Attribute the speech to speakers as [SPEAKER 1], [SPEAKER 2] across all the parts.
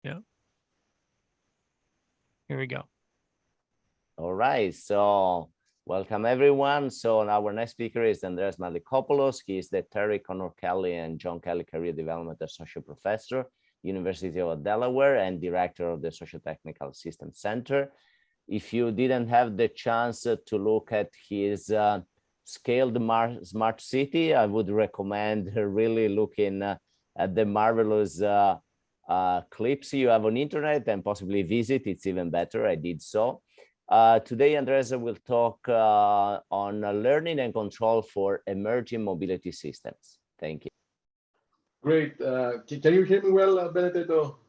[SPEAKER 1] Yeah. Here we go.
[SPEAKER 2] All right, so welcome everyone. So our next speaker is Andreas Malikopoulos. He is the Terry Connor Kelly and John Kelly Career Development Associate Professor, University of Delaware, and Director of the Socio-Technical Systems Center. If you didn't have the chance to look at his scaled smart city, I would recommend really looking at the marvelous clips you have on internet and possibly visit. It's even better. I did so. Today, Andreas will talk on learning and control for emerging mobility systems. Thank you.
[SPEAKER 3] Great. Can you hear me well, Benedetto?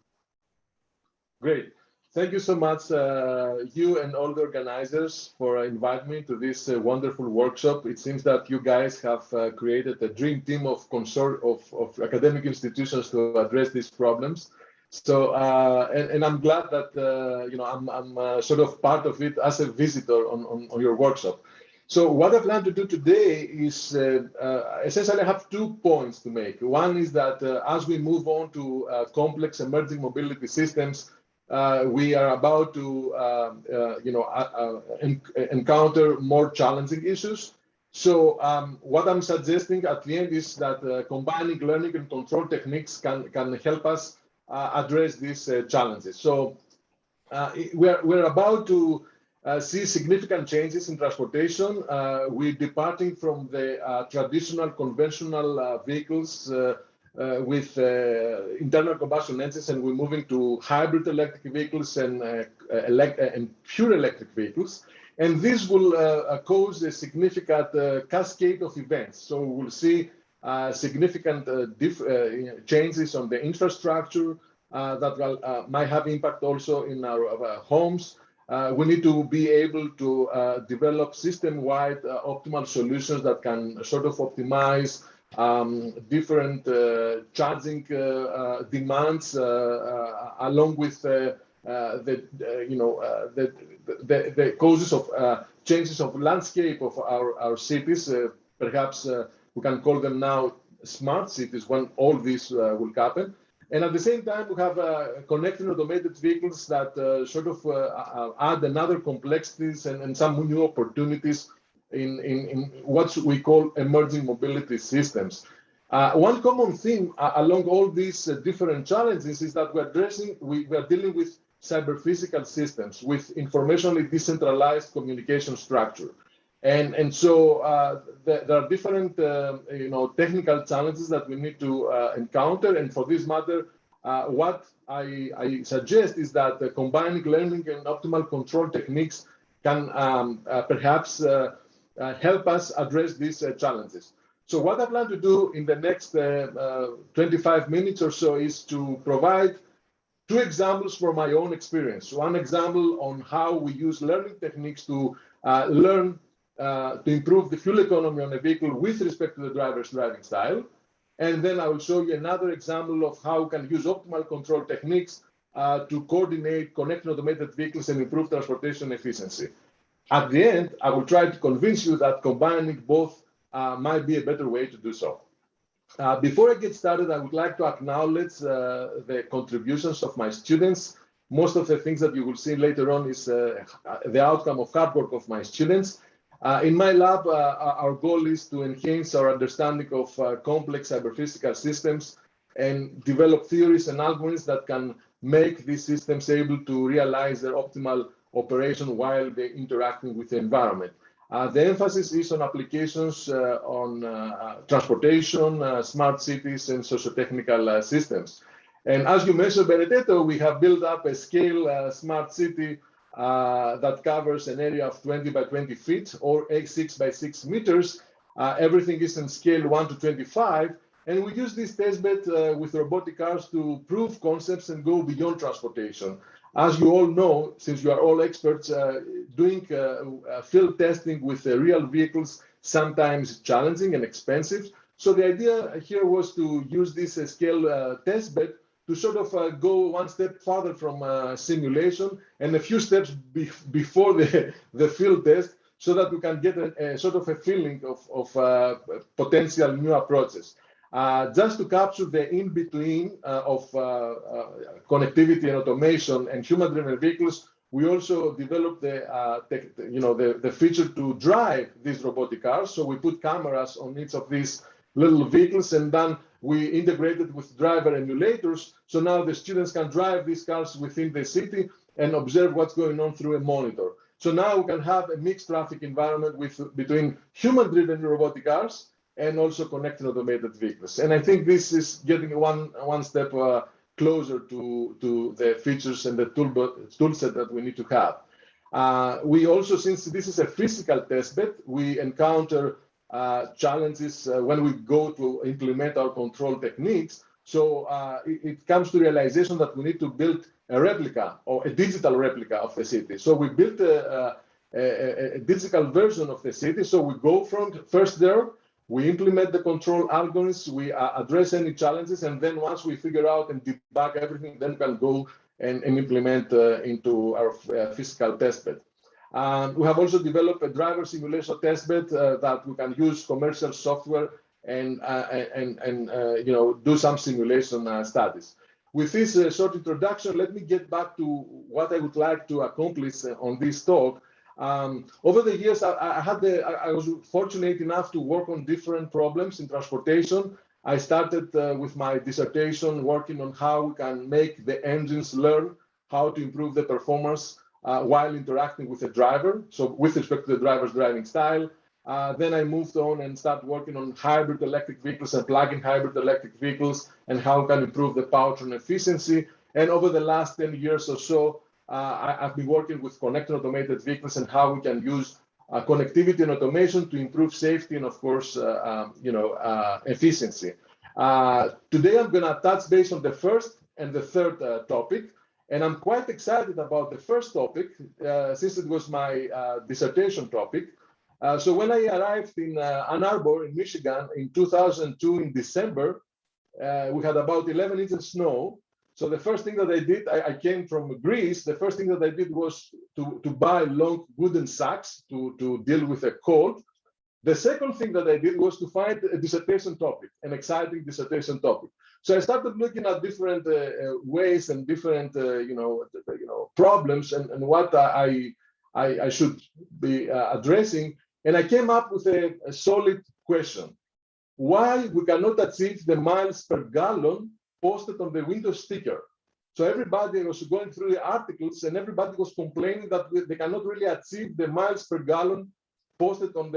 [SPEAKER 3] Great. Thank you so much, you and all the organizers, for inviting me to this wonderful workshop. It seems that you guys have created a dream team of academic institutions to address these problems. So, and I'm glad that I'm sort of part of it as a visitor on your workshop. So what I plan to do today is essentially I have 2 points to make. One is that as we move on to complex emerging mobility systems, we are about to encounter more challenging issues. So what I'm suggesting at the end is that combining learning and control techniques can help us address these challenges. So we're about to see significant changes in transportation. We're departing from the traditional conventional vehicles with internal combustion engines, and we're moving to hybrid electric vehicles and pure electric vehicles. And this will cause a significant cascade of events. So we'll see significant changes on the infrastructure that might have impact also in our homes. We need to be able to develop system-wide optimal solutions that can sort of optimize different charging demands along with the causes of changes of landscape of our cities. Perhaps we can call them now smart cities when all this will happen. And at the same time, we have connected automated vehicles that sort of add another complexities and some new opportunities in what we call emerging mobility systems. One common theme along all these different challenges is that we are dealing with cyber-physical systems with informationally decentralized communication structure. And so there are different technical challenges that we need to encounter. And for this matter, what I suggest is that combining learning and optimal control techniques can perhaps help us address these challenges. So what I plan to do in the next 25 minutes or so is to provide 2 examples from my own experience. One example on how we use learning techniques to learn to improve the fuel economy on a vehicle with respect to the driver's driving style. And then I will show you another example of how we can use optimal control techniques to coordinate connected automated vehicles and improve transportation efficiency. At the end, I will try to convince you that combining both might be a better way to do so. Before I get started, I would like to acknowledge the contributions of my students. Most of the things that you will see later on is the outcome of hard work of my students. In my lab, our goal is to enhance our understanding of complex cyber-physical systems and develop theories and algorithms that can make these systems able to realize their optimal operation while they're interacting with the environment. The emphasis is on applications on transportation, smart cities, and socio-technical systems. And as you mentioned, Benedetto, we have built up a scale smart city that covers an area of 20 by 20 feet or 6 by 6 meters. Everything is in scale 1 to 25. And we use this testbed with robotic cars to prove concepts and go beyond transportation. As you all know, since you are all experts, doing field testing with real vehicles sometimes challenging and expensive. So the idea here was to use this scale testbed to sort of go one step further from simulation and a few steps before the field test, so that we can get a sort of a feeling of potential new approaches. just to capture the in-between of connectivity and automation and human-driven vehicles. We also developed the feature to drive these robotic cars. So we put cameras on each of these little vehicles, and then we integrated with driver emulators. So now the students can drive these cars within the city and observe what's going on through a monitor. So now we can have a mixed traffic environment between human-driven robotic cars and also connected automated vehicles. And I think this is getting one step closer to the features and the tool set that we need to have. We also, since this is a physical testbed, we encounter challenges when we go to implement our control techniques. So it comes to realization that we need to build a replica or a digital replica of the city. So we built a digital version of the city. So we go from first there, we implement the control algorithms, we address any challenges, and then once we figure out and debug everything, then we can go and implement into our physical testbed. We have also developed a driver simulation testbed that we can use commercial software and do some simulation studies. With this short introduction, let me get back to what I would like to accomplish on this talk. Over the years, I was fortunate enough to work on different problems in transportation. I started with my dissertation working on how we can make the engines learn how to improve the performance while interacting with the driver, so with respect to the driver's driving style. Then I moved on and started working on hybrid electric vehicles and plug-in hybrid electric vehicles and how we can improve the powertrain efficiency. And over the last 10 years or so, I've been working with connected automated vehicles and how we can use connectivity and automation to improve safety and, of course, efficiency. Today, I'm going to touch base on the first and the third topic. And I'm quite excited about the first topic since it was my dissertation topic. So when I arrived in Ann Arbor in Michigan in 2002 in December, we had about 11 inches of snow. So the first thing that I did, I came from Greece. The first thing that I did was to buy long wooden sacks to deal with the cold. The second thing that I did was to find a dissertation topic, an exciting dissertation topic. So I started looking at different ways and different problems and what I should be addressing. And I came up with a solid question: why we cannot achieve the miles per gallon posted on the window sticker? So everybody was going through the articles and everybody was complaining that they cannot really achieve the miles per gallon posted on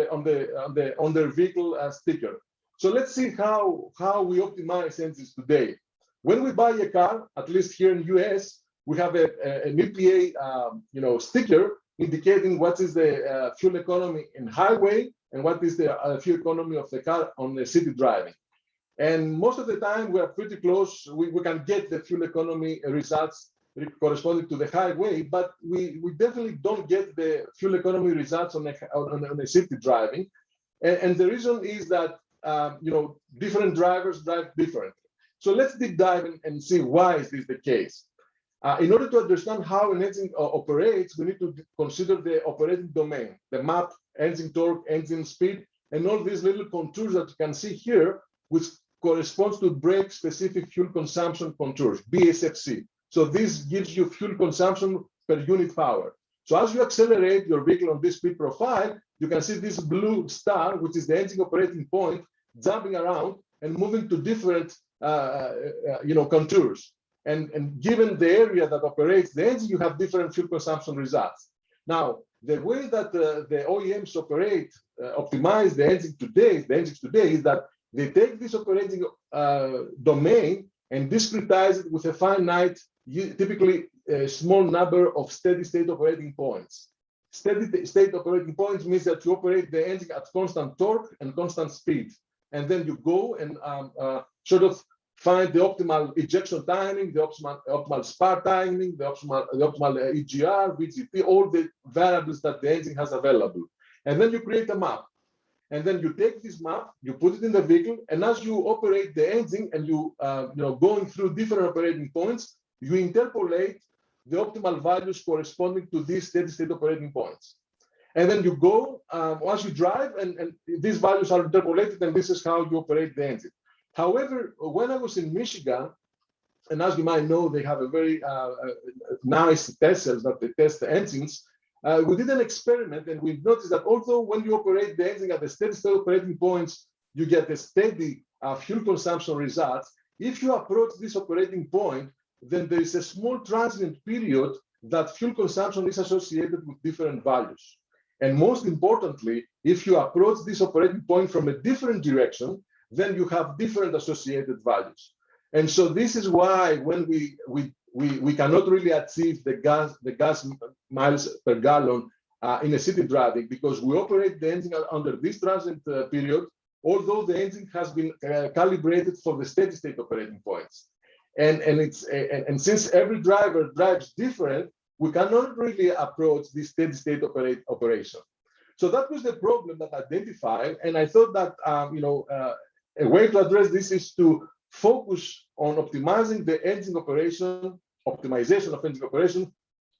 [SPEAKER 3] their vehicle sticker. So let's see how we optimize engines today. When we buy a car, at least here in US, we have an EPA sticker indicating what is the fuel economy in highway and what is the fuel economy of the car on the city driving. And most of the time, we are pretty close. We can get the fuel economy results corresponding to the highway, but we definitely don't get the fuel economy results on a city driving. And the reason is that different drivers drive differently. So let's deep dive and see why is this the case. In order to understand how an engine operates, we need to consider the operating domain, the map, engine torque, engine speed, and all these little contours that you can see here, which corresponds to brake specific fuel consumption contours, BSFC. So this gives you fuel consumption per unit power. So as you accelerate your vehicle on this speed profile, you can see this blue star, which is the engine operating point, jumping around and moving to different contours. And given the area that operates the engine, you have different fuel consumption results. Now, the way that the OEMs optimize the engines today is that they take this operating domain and discretize it with a finite, typically a small number of steady state operating points. Steady state operating points means that you operate the engine at constant torque and constant speed. And then you go and sort of find the optimal ejection timing, the optimal spark timing, the optimal EGR, VGT, all the variables that the engine has available. And then you create a map. And then you take this map, you put it in the vehicle, and as you operate the engine and you going through different operating points, you interpolate the optimal values corresponding to these steady state operating points. And then you go, once you drive, and these values are interpolated, and this is how you operate the engine. However, when I was in Michigan, and as you might know, they have a very nice test cells that they test the engines. We did an experiment, and we noticed that although when you operate the engine at the steady state operating points, you get a steady fuel consumption results. If you approach this operating point, then there is a small transient period that fuel consumption is associated with different values. And most importantly, if you approach this operating point from a different direction, then you have different associated values. And so this is why when we cannot really achieve the gas miles per gallon in a city driving, because we operate the engine under this transient period, although the engine has been calibrated for the steady state operating points. And since every driver drives different, we cannot really approach this steady state operation. So that was the problem that I identified, and I thought that a way to address this is to focus on optimizing the engine operation, optimization of engine operation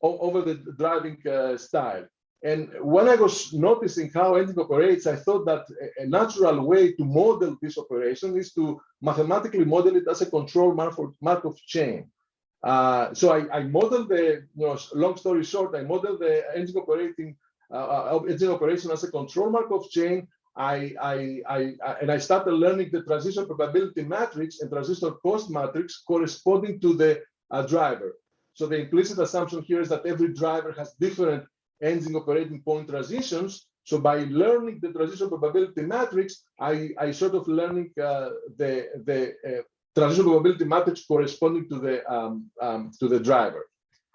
[SPEAKER 3] over the driving style. And when I was noticing how engine operates, I thought that a natural way to model this operation is to mathematically model it as a control Markov chain. So I modeled the, long story short, I modeled the engine operation as a control Markov chain. And I started learning the transition probability matrix and transition cost matrix corresponding to the driver. So the implicit assumption here is that every driver has different engine operating point transitions. So by learning the transition probability matrix, I sort of learning the transition probability matrix corresponding to the driver.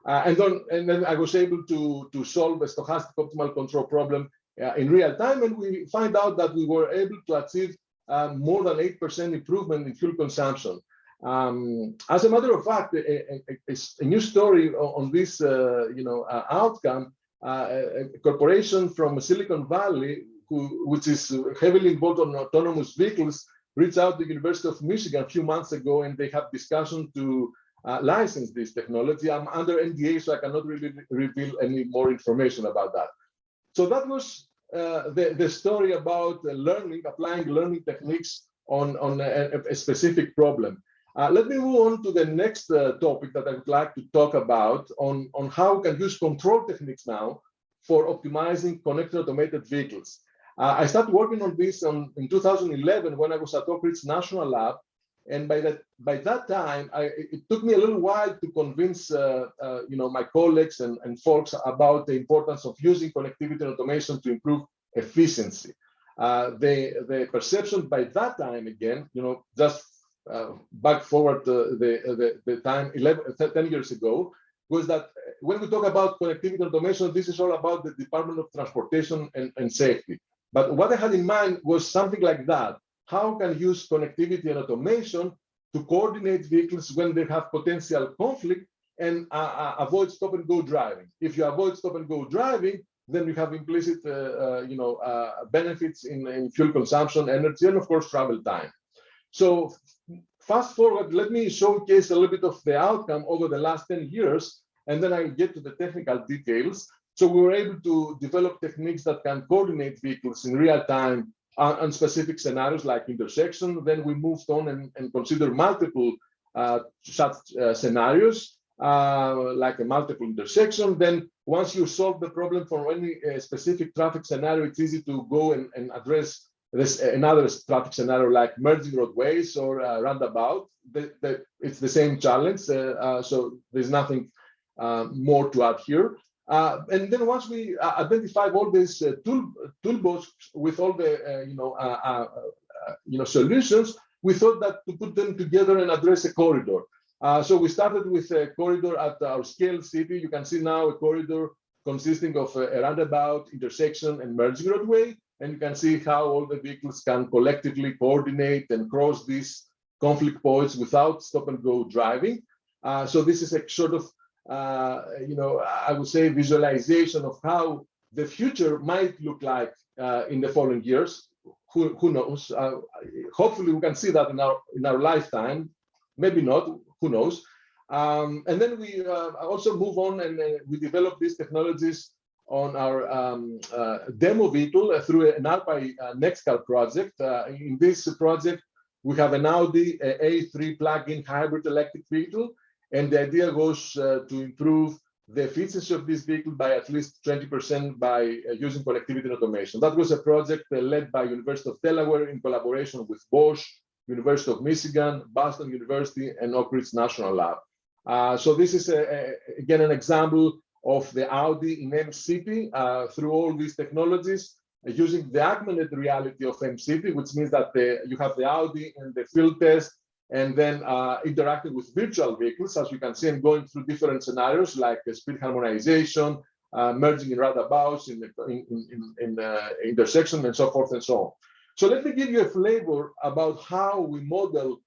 [SPEAKER 3] And then I was able to solve a stochastic optimal control problem in real time, and we find out that we were able to achieve more than 8% improvement in fuel consumption. As a matter of fact, a new story on this outcome, a corporation from Silicon Valley, which is heavily involved on autonomous vehicles, reached out to the University of Michigan a few months ago, and they have discussion to license this technology. I'm under NDA, so I cannot really reveal any more information about that. So that was the story about applying learning techniques on a specific problem. Let me move on to the next topic that I would like to talk about on how we can use control techniques now for optimizing connected automated vehicles. I started working on this in 2011 when I was at Oak Ridge National Lab. And by that time, it took me a little while to convince my colleagues and folks about the importance of using connectivity and automation to improve efficiency. The perception by that time, again, just back forward the time 10 years ago, was that when we talk about connectivity and automation, this is all about the Department of Transportation and Safety. But what I had in mind was something like that. How can you use connectivity and automation to coordinate vehicles when they have potential conflict and avoid stop and go driving? If you avoid stop and go driving, then you have implicit benefits in fuel consumption, energy, and of course travel time. So fast forward, let me showcase a little bit of the outcome over the last 10 years, and then I'll get to the technical details. So we were able to develop techniques that can coordinate vehicles in real time on specific scenarios like intersection. Then we moved on and considered multiple such scenarios, like a multiple intersection. Then once you solve the problem for any specific traffic scenario, it's easy to go and address this another traffic scenario like merging roadways or roundabout. It's the same challenge, so there's nothing more to add here. And then once we identified all these toolbox with all the solutions, we thought that to put them together and address a corridor. So we started with a corridor at our scale city. You can see now a corridor consisting of a roundabout, intersection, and merging roadway. And you can see how all the vehicles can collectively coordinate and cross these conflict points without stop and go driving. So this is a sort of I would say visualization of how the future might look like in the following years. Who knows? Hopefully, we can see that in our lifetime. Maybe not. Who knows? And then we also move on and we develop these technologies on our demo vehicle through an ARPA NextCar project. In this project, We have an Audi A3 plug-in hybrid electric vehicle, and the idea goes to improve the efficiency of this vehicle by at least 20% by using connectivity and automation. That was a project led by University of Delaware in collaboration with Bosch, University of Michigan, Boston University, and Oak Ridge National Lab. So this is, again, an example of the Audi in M-City through all these technologies, using the augmented reality of M-City, which means that you have the Audi in the field test, and then interacting with virtual vehicles, as you can see, and going through different scenarios like speed harmonization, merging in roundabouts, in intersection, and so forth and so on. So let me give you a flavor about how we model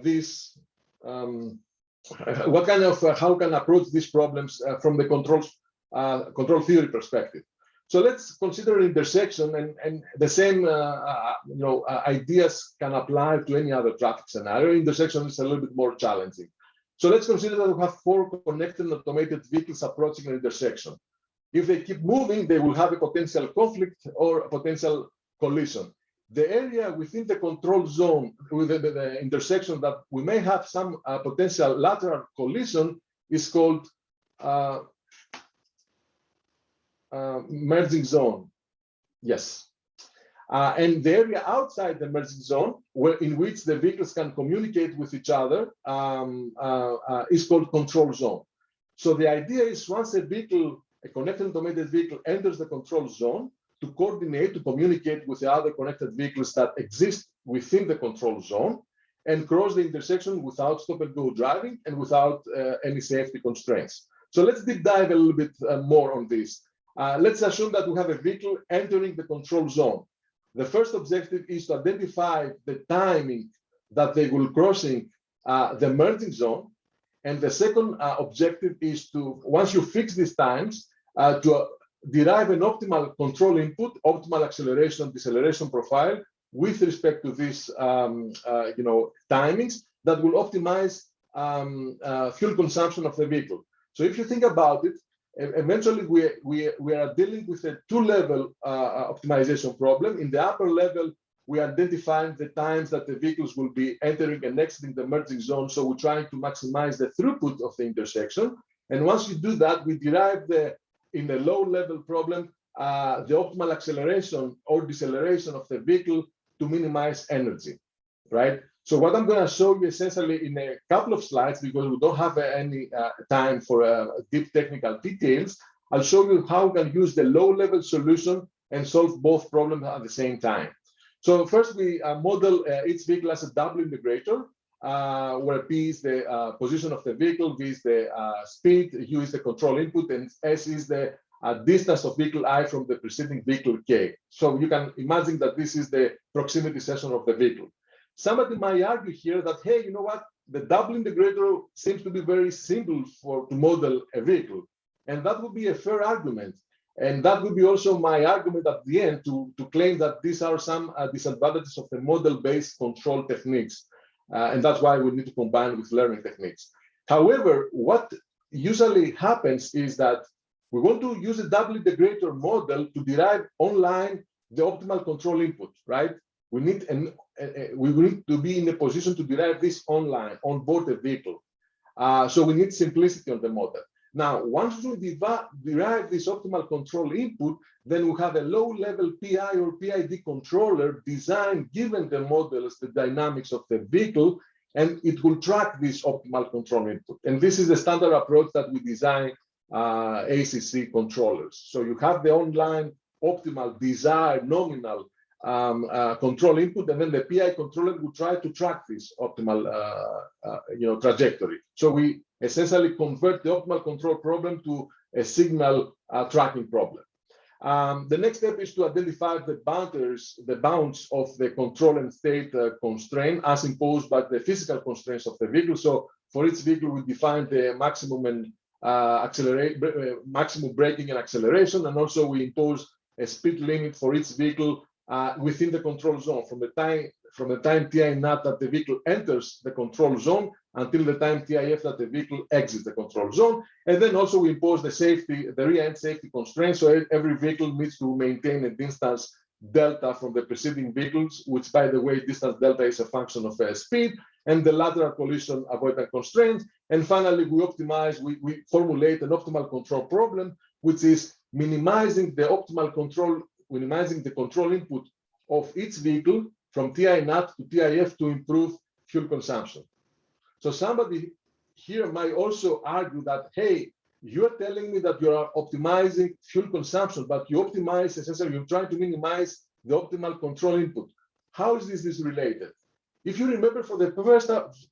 [SPEAKER 3] this, what kind of, how we can approach these problems from the control theory perspective. So let's consider intersection, and the same ideas can apply to any other traffic scenario. Intersection is a little bit more challenging. So let's consider that we have 4 connected automated vehicles approaching an intersection. If they keep moving, they will have a potential conflict or a potential collision. The area within the control zone, with the intersection that we may have some potential lateral collision, is called merging zone. Yes. And the area outside the merging zone, in which the vehicles can communicate with each other, is called control zone. So the idea is, once a vehicle, a connected automated vehicle, enters the control zone, to coordinate, to communicate with the other connected vehicles that exist within the control zone, and cross the intersection without stop-and-go driving and without any safety constraints. So let's deep dive a little bit more on this. Let's assume that we have a vehicle entering the control zone. The first objective is to identify the timing that they will crossing the merging zone. And the second objective is to, once you fix these times, to derive an optimal control input, optimal acceleration, deceleration profile with respect to these timings that will optimize fuel consumption of the vehicle. So if you think about it, eventually we are dealing with a 2-level optimization problem. In the upper level, we are identifying the times that the vehicles will be entering and exiting the merging zone. So we're trying to maximize the throughput of the intersection. And once you do that, we derive in the low-level problem, the optimal acceleration or deceleration of the vehicle to minimize energy, right? So what I'm going to show you essentially in a couple of slides, because we don't have any time for deep technical details, I'll show you how we can use the low-level solution and solve both problems at the same time. So first, we model each vehicle as a double integrator, where P is the position of the vehicle, V is the speed, U is the control input, and S is the distance of vehicle I from the preceding vehicle K. So you can imagine that this is the proximity session of the vehicle. Somebody might argue here that, hey, you know what? The double integrator seems to be very simple to model a vehicle. And that would be a fair argument. And that would be also my argument at the end to claim that these are some disadvantages of the model-based control techniques. And that's why we need to combine with learning techniques. However, what usually happens is that we want to use a double integrator model to derive online the optimal control input, right? We need to be in a position to derive this online, on board the vehicle. So we need simplicity on the model. Now, once we derive this optimal control input, then we have a low-level PI or PID controller designed, given the models, the dynamics of the vehicle, and it will track this optimal control input. And this is the standard approach that we design ACC controllers. So you have the online, optimal, desired, nominal control input, and then the PI controller will try to track this optimal trajectory. So we essentially convert the optimal control problem to a signal tracking problem. The next step is to identify the bounds of the control and state constraint as imposed by the physical constraints of the vehicle. So for each vehicle, we define the maximum and maximum braking and acceleration, and also we impose a speed limit for each vehicle within the control zone from the time TI nat that the vehicle enters the control zone until the time TIF that the vehicle exits the control zone. And then also we impose the rear end safety constraints. So every vehicle needs to maintain a distance delta from the preceding vehicles, which, by the way, distance delta is a function of speed, and the lateral collision avoidance constraints. And finally, we optimize, we formulate an optimal control problem, which is minimizing the optimal control, minimizing the control input of each vehicle from TI nat to TIF to improve fuel consumption. So somebody here might also argue that, hey, you're telling me that you are optimizing fuel consumption, but you optimize, essentially, you're trying to minimize the optimal control input. How is this related? If you remember for the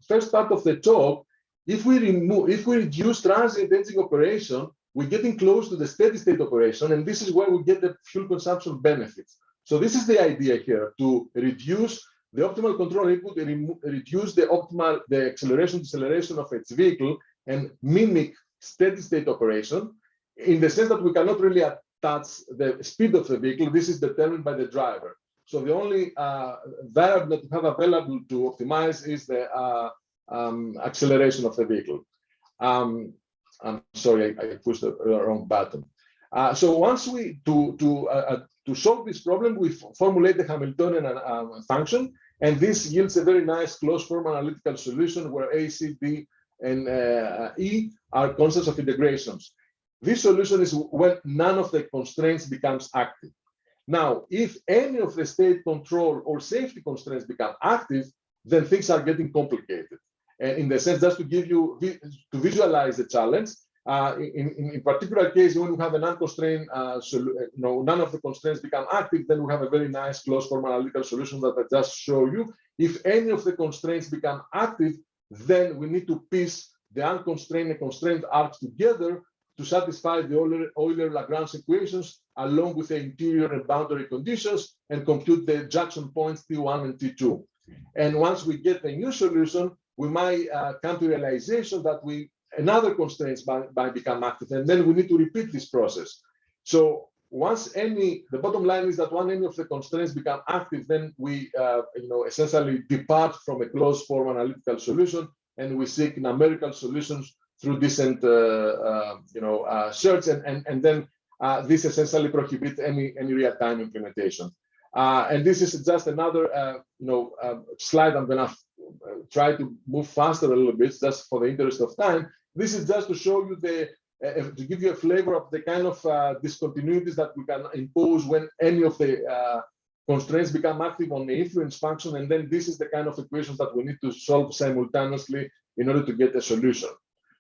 [SPEAKER 3] first part of the talk, if we reduce transient engine operation, we're getting close to the steady state operation, and this is where we get the fuel consumption benefits. So this is the idea here, to reduce the optimal control input, reduce the acceleration deceleration of its vehicle, and mimic steady state operation, in the sense that we cannot really attach the speed of the vehicle. This is determined by the driver. So the only variable that we have available to optimize is the acceleration of the vehicle. I'm sorry, I pushed the wrong button. So once we, to solve this problem, we formulate the Hamiltonian function, and this yields a very nice closed form analytical solution where A, C, D, and E are constants of integrations. This solution is when none of the constraints becomes active. Now, if any of the state control or safety constraints become active, then things are getting complicated. And in the sense, just to give you, to visualize the challenge, in particular case, when we have an unconstrained, none of the constraints become active, then we have a very nice closed form analytical solution that I just show you. If any of the constraints become active, then we need to piece the unconstrained and constrained arcs together to satisfy the Euler-Lagrange equations along with the interior and boundary conditions and compute the junction points T1 and T2. And once we get a new solution, we might come to realization that another constraints might become active, and then we need to repeat this process. So once the bottom line is that when any of the constraints become active, then we essentially depart from a closed form analytical solution, and we seek numerical solutions through decent search, and then this essentially prohibits any real-time implementation. And this is just another slide. I'm going to try to move faster a little bit, just for the interest of time. This is just to show you to give you a flavor of the kind of discontinuities that we can impose when any of the constraints become active on the influence function, and then this is the kind of equations that we need to solve simultaneously in order to get a solution.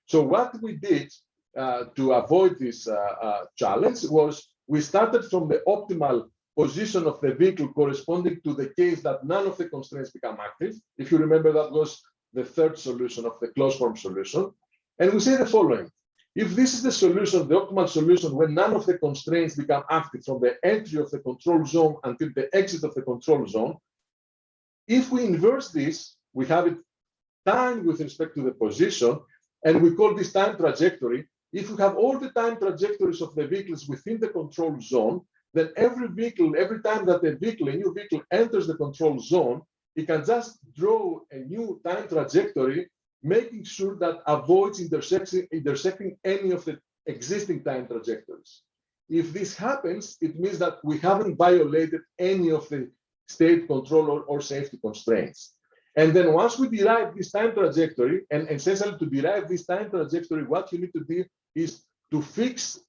[SPEAKER 3] So what we did to avoid this challenge was we started from the optimal position of the vehicle corresponding to the case that none of the constraints become active. If you remember, that was the third solution of the closed form solution. And we say the following: if this is the solution, the optimal solution, when none of the constraints become active from the entry of the control zone until the exit of the control zone, if we inverse this, we have it time with respect to the position, and we call this time trajectory. If we have all the time trajectories of the vehicles within the control zone, then every time that a new vehicle enters the control zone, it can just draw a new time trajectory, making sure that avoids intersecting any of the existing time trajectories. If this happens, it means that we haven't violated any of the state control or safety constraints. And then once we derive this time trajectory, and essentially to derive this time trajectory, what you need to do is to fix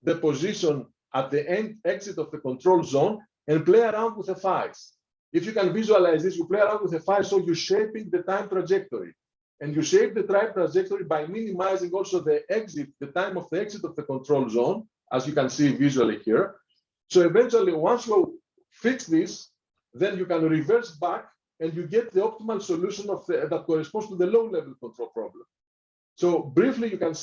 [SPEAKER 3] the position at the exit of the control zone and play around with the phi's. If you can visualize this, you play around with the phi, so you're shaping the time trajectory. And you shape the time trajectory by minimizing also the time of the exit of the control zone, as you can see visually here. So eventually, once you fix this, then you can reverse back and you get the optimal solution that corresponds to the low-level control problem. So briefly, you can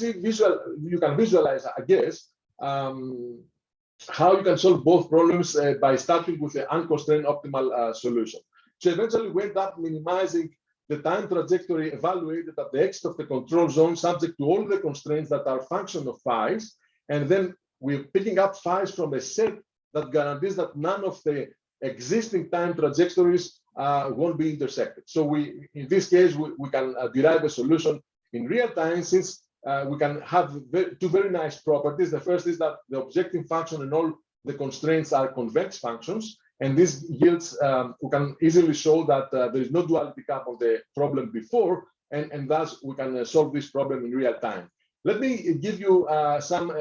[SPEAKER 3] visualize, I guess, how you can solve both problems by starting with the unconstrained optimal solution. So eventually, we end up minimizing the time trajectory evaluated at the exit of the control zone, subject to all the constraints that are function of phi's, and then we're picking up phi's from a set that guarantees that none of the existing time trajectories won't be intersected. So in this case, we can derive a solution in real time, since we can have two very nice properties. The first is that the objective function and all the constraints are convex functions. And this yields, we can easily show that there is no duality cap on the problem before, and thus we can solve this problem in real time. Let me give you some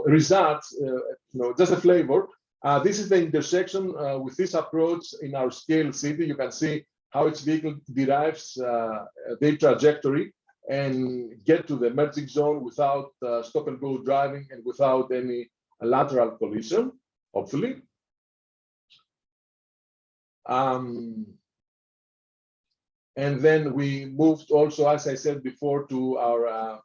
[SPEAKER 3] results, just a flavor. This is the intersection with this approach in our scale city. You can see how each vehicle derives their trajectory and get to the merging zone without stop and go driving and without any lateral collision, hopefully. And then we moved also, as I said before, to our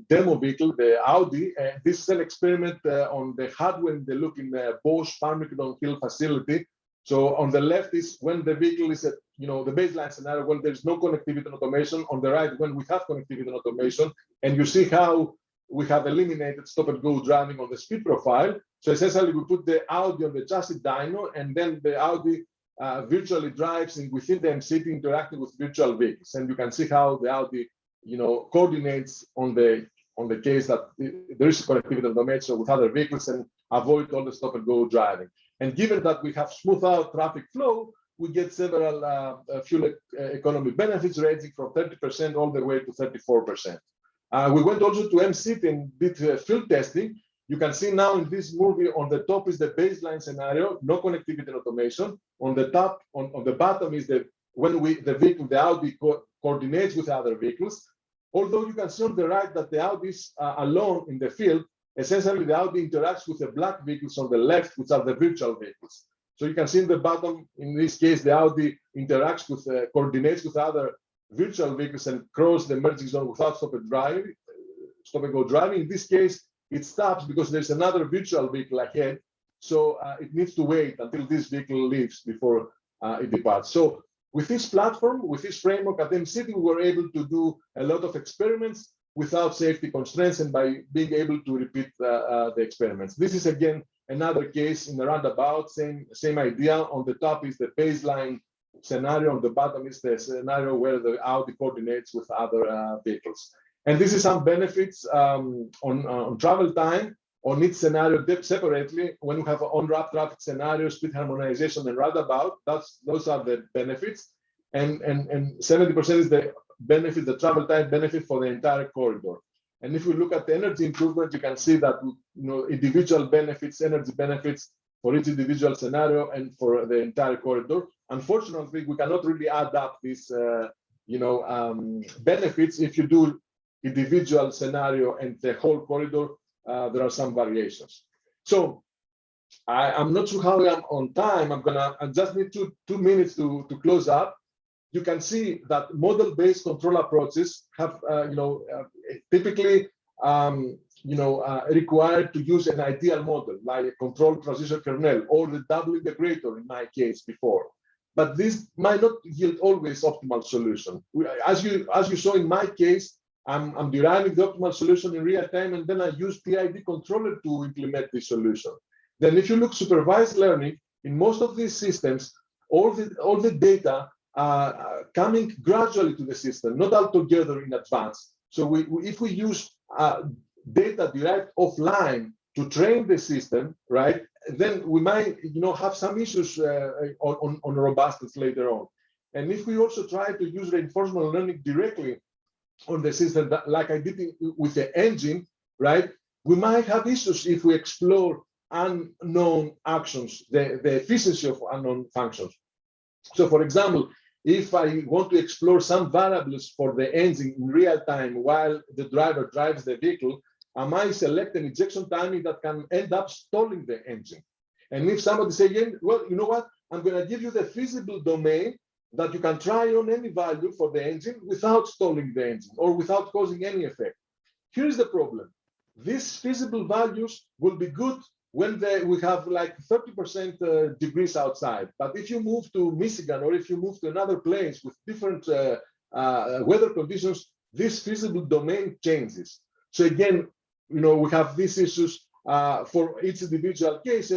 [SPEAKER 3] demo vehicle, the Audi. And this is an experiment on the hardware in the look in the Bosch Farmington Hill facility. So on the left is when the vehicle is at, the baseline scenario when there's no connectivity and automation. On the right, when we have connectivity and automation, and you see how we have eliminated stop and go driving on the speed profile. So essentially, we put the Audi on the chassis dyno, and then the Audi virtually drives within the MCT interacting with virtual vehicles. And you can see how the Audi, coordinates on the case that there is connectivity and automation with other vehicles and avoid all the stop and go driving. And given that we have smooth out traffic flow, we get several fuel economy benefits ranging from 30% all the way to 34%. We went also to MCT and did field testing. You can see now in this movie on the top is the baseline scenario, no connectivity and automation. On the top, on the bottom is the Audi coordinates with other vehicles. Although you can see on the right that the Audi is alone in the field, essentially the Audi interacts with the black vehicles on the left, which are the virtual vehicles. So you can see in the bottom, in this case, the Audi interacts with, coordinates with other virtual vehicles and cross the merging zone without stop and go driving. In this case, it stops because there's another virtual vehicle ahead. So it needs to wait until this vehicle leaves before it departs. So with this platform, with this framework at MCT, we were able to do a lot of experiments without safety constraints and by being able to repeat the experiments. This is again another case in the roundabout, same idea. On the top is the baseline scenario, on the bottom is the scenario where the Audi coordinates with other vehicles. And this is some benefits on travel time on each scenario separately. When you have an on-ramp traffic scenario, speed harmonization, and roundabout, those are the benefits. And 70% is the benefit, the travel time benefit for the entire corridor. And if we look at the energy improvement, you can see that individual benefits, energy benefits for each individual scenario and for the entire corridor. Unfortunately, we cannot really add up these benefits. If you do individual scenario and the whole corridor, there are some variations. So I'm not sure how I am on time. I just need two minutes to close up. You can see that model-based control approaches have, typically, required to use an ideal model like a control transition kernel or the double integrator in my case before. But this might not yield always optimal solution. As you saw in my case, I'm deriving the optimal solution in real time, and then I use PID controller to implement this solution. Then if you look supervised learning, in most of these systems, all the data are coming gradually to the system, not all together in advance. So if we use data derived offline to train the system, right, then we might have some issues on robustness later on. And if we also try to use reinforcement learning directly on the system, like I did with the engine, right, we might have issues if we explore unknown actions, the efficiency of unknown functions. So for example, if I want to explore some variables for the engine in real time while the driver drives the vehicle, I might select an injection timing that can end up stalling the engine. And if somebody says, well, you know what, I'm going to give you the feasible domain that you can try on any value for the engine without stalling the engine or without causing any effect. Here's the problem. These feasible values will be good when we have like 30% degrees outside. But if you move to Michigan or if you move to another place with different weather conditions, this feasible domain changes. So again, we have these issues for each individual case.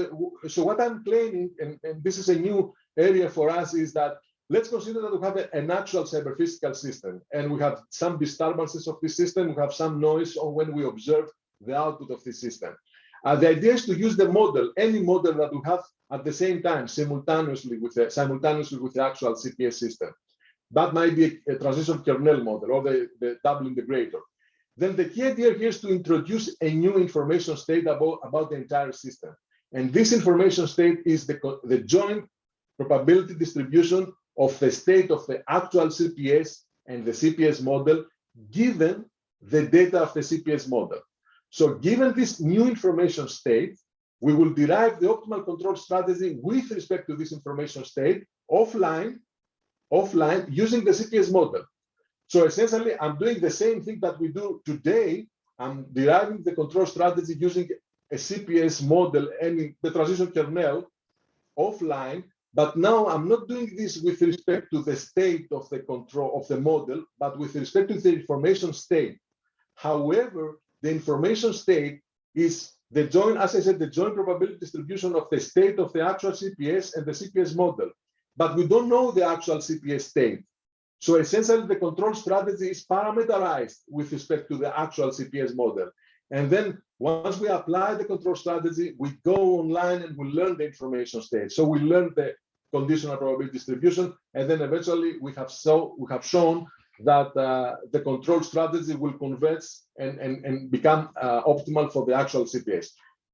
[SPEAKER 3] So what I'm claiming, and this is a new area for us, is that let's consider that we have an actual cyber-physical system, and we have some disturbances of the system, we have some noise on when we observe the output of the system. The idea is to use the model, any model that we have at the same time, simultaneously with the actual CPS system. That might be a transition kernel model or the double integrator. Then the key idea here is to introduce a new information state about the entire system. And this information state is the joint probability distribution of the state of the actual CPS and the CPS model given the data of the CPS model. So given this new information state, we will derive the optimal control strategy with respect to this information state offline using the CPS model. So essentially, I'm doing the same thing that we do today. I'm deriving the control strategy using a CPS model and the transition kernel offline, but now I'm not doing this with respect to the state of the control of the model, but with respect to the information state. However, the information state is the joint, as I said, the joint probability distribution of the state of the actual CPS and the CPS model. But we don't know the actual CPS state. So essentially, the control strategy is parameterized with respect to the actual CPS model. And then once we apply the control strategy, we go online and we learn the information state. So we learn the conditional probability distribution, and then eventually we have shown that the control strategy will converge and become optimal for the actual CPS.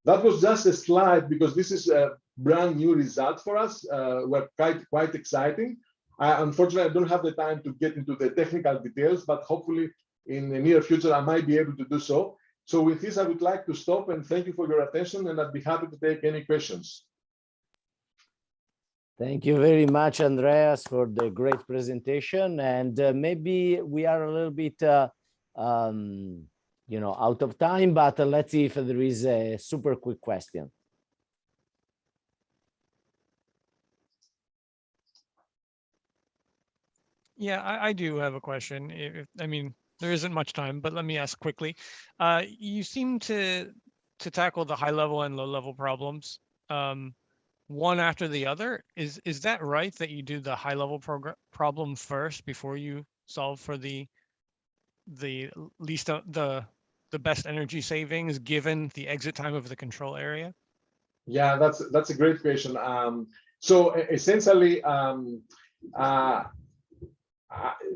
[SPEAKER 3] That was just a slide because this is a brand new result for us. We're quite exciting. Unfortunately, I don't have the time to get into the technical details, but hopefully in the near future, I might be able to do so. So with this, I would like to stop and thank you for your attention, and I'd be happy to take any questions.
[SPEAKER 2] Thank you very much, Andreas, for the great presentation. And maybe we are a little bit, out of time, but let's see if there is a super quick question.
[SPEAKER 1] Yeah, I do have a question. I mean, there isn't much time, but let me ask quickly. You seem to tackle the high level and low level problems one after the other. Is that right, that you do the high level problem first before you solve for the least the best energy savings given the exit time of the control area?
[SPEAKER 3] Yeah, that's a great question. So essentially,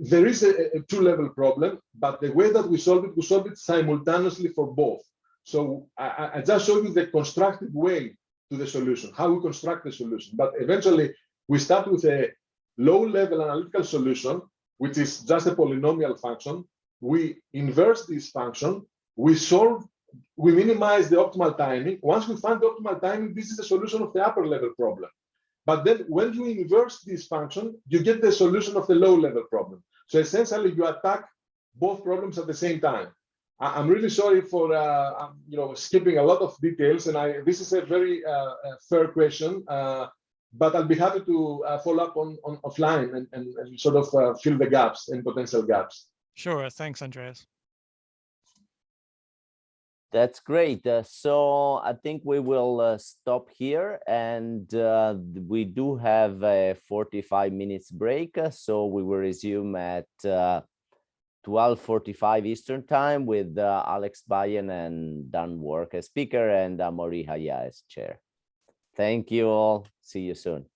[SPEAKER 3] there is a two-level problem, but the way that we solve it simultaneously for both. So I just showed you the constructed way to the solution, how we construct the solution. But eventually, we start with a low-level analytical solution, which is just a polynomial function. We inverse this function. We minimize the optimal timing. Once we find the optimal timing, this is the solution of the upper-level problem. But then when you inverse this function, you get the solution of the low-level problem. So essentially, you attack both problems at the same time. I'm really sorry for skipping a lot of details, and this is a very fair question, but I'll be happy to follow up on offline and sort of fill the gaps and potential gaps.
[SPEAKER 1] Sure. Thanks, Andreas.
[SPEAKER 2] That's great. So I think we will stop here, and we do have a 45 minutes break. So we will resume at 12:45 Eastern time with Alex Bayen and Dan Work as speaker and Amaury Haya as chair. Thank you all. See you soon.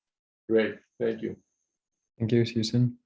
[SPEAKER 3] Great. Thank you.
[SPEAKER 4] Thank you. See you soon.